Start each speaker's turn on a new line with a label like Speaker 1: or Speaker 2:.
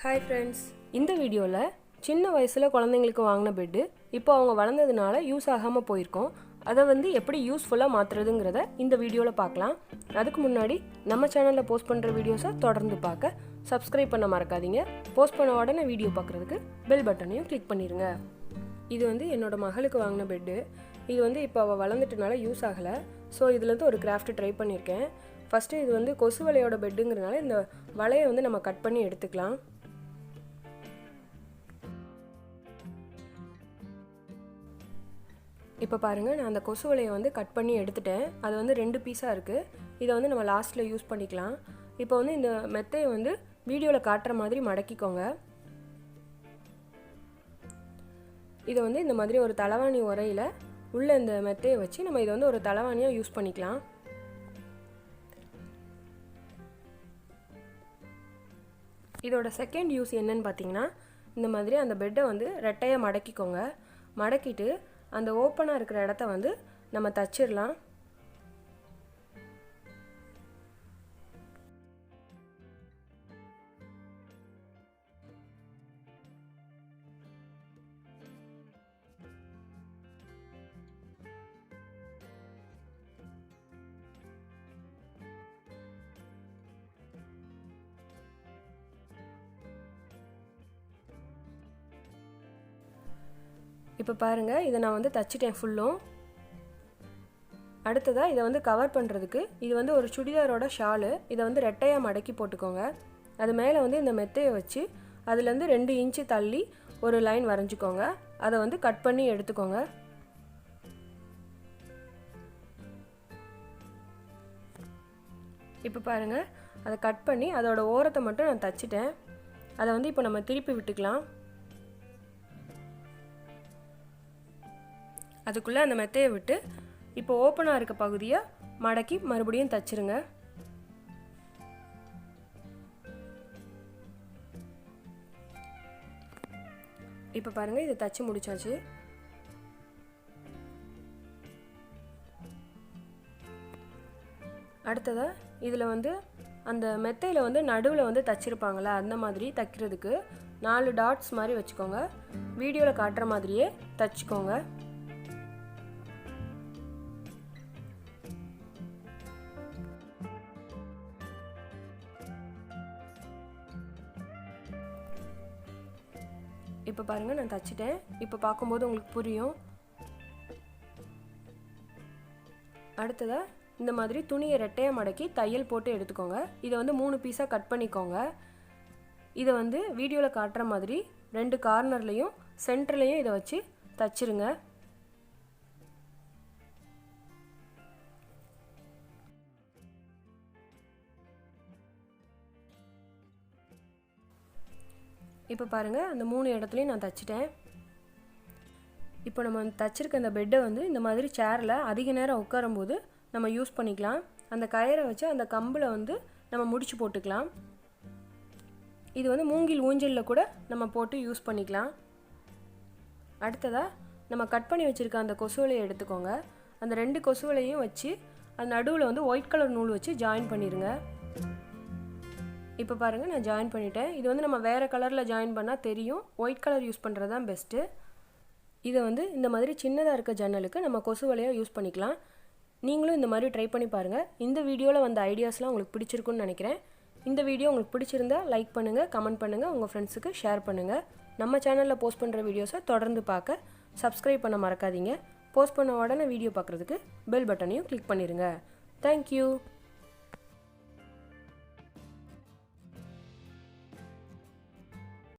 Speaker 1: Hi friends, இந்த வீடியோவில் சின்ன வயசில் குழந்தைங்களுக்கு வாங்கின பெட்டு இப்போ அவங்க வளர்ந்ததுனால யூஸ் ஆகாமல் போயிருக்கோம். அதை எப்படி யூஸ்ஃபுல்லாக மாற்றுறதுங்கிறத இந்த வீடியோவில் பார்க்கலாம். அதுக்கு முன்னாடி நம்ம சேனலில் போஸ்ட் பண்ணுற வீடியோஸை தொடர்ந்து பார்க்க சப்ஸ்கிரைப் பண்ண மறக்காதீங்க. போஸ்ட் பண்ண உடனே வீடியோ பார்க்குறதுக்கு பெல் பட்டனையும் கிளிக் பண்ணிடுங்க. இது என்னோடய மகளுக்கு வாங்கின பெட்டு. இது இப்போ அவள் வளர்ந்துட்டனால யூஸ் ஆகலை. ஸோ இதுலேருந்து ஒரு கிராஃப்ட் ட்ரை பண்ணியிருக்கேன். ஃபஸ்ட்டு இது கொசு வலையோட பெட்டுங்கிறதுனால இந்த வலையை நம்ம கட் பண்ணி எடுத்துக்கலாம். இப்போ பாருங்கள், நான் அந்த கொசு வலையை கட் பண்ணி எடுத்துட்டேன். அது 2 பீஸாக இருக்குது. இதை நம்ம லாஸ்ட்டில் யூஸ் பண்ணிக்கலாம். இப்போ இந்த மெத்தையை வீடியோவில் காட்டுற மாதிரி மடக்கிக்கோங்க. இதை இந்த மாதிரி ஒரு தலவாணி உரையில் உள்ள இந்த மெத்தையை வச்சு நம்ம இதை ஒரு தலவாணியாக யூஸ் பண்ணிக்கலாம். இதோட செகண்ட் யூஸ் என்னன்னு பார்த்தீங்கன்னா, இந்த மாதிரி அந்த பெட்டை ரெட்டையாக மடக்கிக்கோங்க. மடக்கிட்டு அந்த ஓப்பனாக இருக்கிற இடத்த நம்ம தச்சிடலாம். இப்போ பாருங்கள், இதை நான் தச்சிட்டேன் ஃபுல்லும். அடுத்ததாக இதை கவர் பண்ணுறதுக்கு இது ஒரு சுடிதாரோட ஷாலு. இதை ரெட்டையாக மடக்கி போட்டுக்கோங்க. அது மேலே இந்த மெத்தையை வச்சு அதுலேருந்து 2 இன்ச்சு தள்ளி ஒரு லைன் வரைஞ்சிக்கோங்க. அதை கட் பண்ணி எடுத்துக்கோங்க. இப்போ பாருங்கள், அதை கட் பண்ணி அதோட ஓரத்தை மட்டும் நான் தச்சிட்டேன். அதை இப்போ நம்ம திருப்பி விட்டுக்கலாம். அதுக்குள்ளே அந்த மெத்தையை விட்டு இப்போ ஓப்பனாக இருக்க பகுதியை மடக்கி மறுபடியும் தச்சிருங்க. இப்போ பாருங்கள், இதை தச்சு முடிச்சாச்சு. அடுத்ததாக இதில் அந்த மெத்தையில் நடுவில் தச்சிருப்பாங்களே, அந்த மாதிரி தைக்கிறதுக்கு 4 டாட்ஸ் மாதிரி வச்சுக்கோங்க. வீடியோவில் காட்டுற மாதிரியே தச்சுக்கோங்க. இப்போ பாருங்கள், நான் தச்சிட்டேன். இப்போ பார்க்கும்போது உங்களுக்கு புரியும். அடுத்ததாக இந்த மாதிரி துணியை ரெட்டையாக மடக்கி தையல் போட்டு எடுத்துக்கோங்க. இதை 3 பீஸாக கட் பண்ணிக்கோங்க. இதை வீடியோவில் காட்டுற மாதிரி 2 கார்னர்லேயும் சென்டர்லேயும் இதை வச்சு தச்சிருங்க. இப்போ பாருங்கள், அந்த 3 இடத்துலையும் நான் தச்சிட்டேன். இப்போ நம்ம தச்சிருக்க அந்த பெட்டை இந்த மாதிரி சேரில் அதிக நேரம் உட்காரும்போது நம்ம யூஸ் பண்ணிக்கலாம். அந்த கயிறை வச்சு அந்த கம்பில் நம்ம முடிச்சு போட்டுக்கலாம். இது மூங்கில் ஊஞ்சலில் கூட நம்ம போட்டு யூஸ் பண்ணிக்கலாம். அடுத்ததாக நம்ம கட் பண்ணி வச்சுருக்க அந்த கொசுவலையை எடுத்துக்கோங்க. அந்த 2 கொசுவலையும் வச்சு அந்த நடுவில் ஒயிட் கலர் நூல் வச்சு ஜாயின் பண்ணிடுங்க. இப்போ பாருங்கள், நான் ஜாயின் பண்ணிட்டேன். இது நம்ம வேறு கலரில் ஜாயின் பண்ணால் தெரியும். ஒயிட் கலர் யூஸ் பண்ணுறது தான் பெஸ்ட்டு. இதை இந்த மாதிரி சின்னதாக இருக்க ஜன்னலுக்கு நம்ம கொசு வலையாக யூஸ் பண்ணிக்கலாம். நீங்களும் இந்த மாதிரி ட்ரை பண்ணி பாருங்கள். இந்த வீடியோவில் வந்த ஐடியாஸ்லாம் உங்களுக்கு பிடிச்சிருக்குன்னு நினைக்கிறேன். இந்த வீடியோ உங்களுக்கு பிடிச்சிருந்தா லைக் பண்ணுங்கள், கமெண்ட் பண்ணுங்கள், உங்கள் ஃப்ரெண்ட்ஸுக்கு ஷேர் பண்ணுங்கள். நம்ம சேனலில் போஸ்ட் பண்ணுற வீடியோஸை தொடர்ந்து பார்க்க சப்ஸ்கிரைப் பண்ண மறக்காதீங்க. போஸ்ட் பண்ண உடனே வீடியோ பார்க்குறதுக்கு பெல் பட்டனையும் கிளிக் பண்ணிடுங்க. தேங்க்யூ.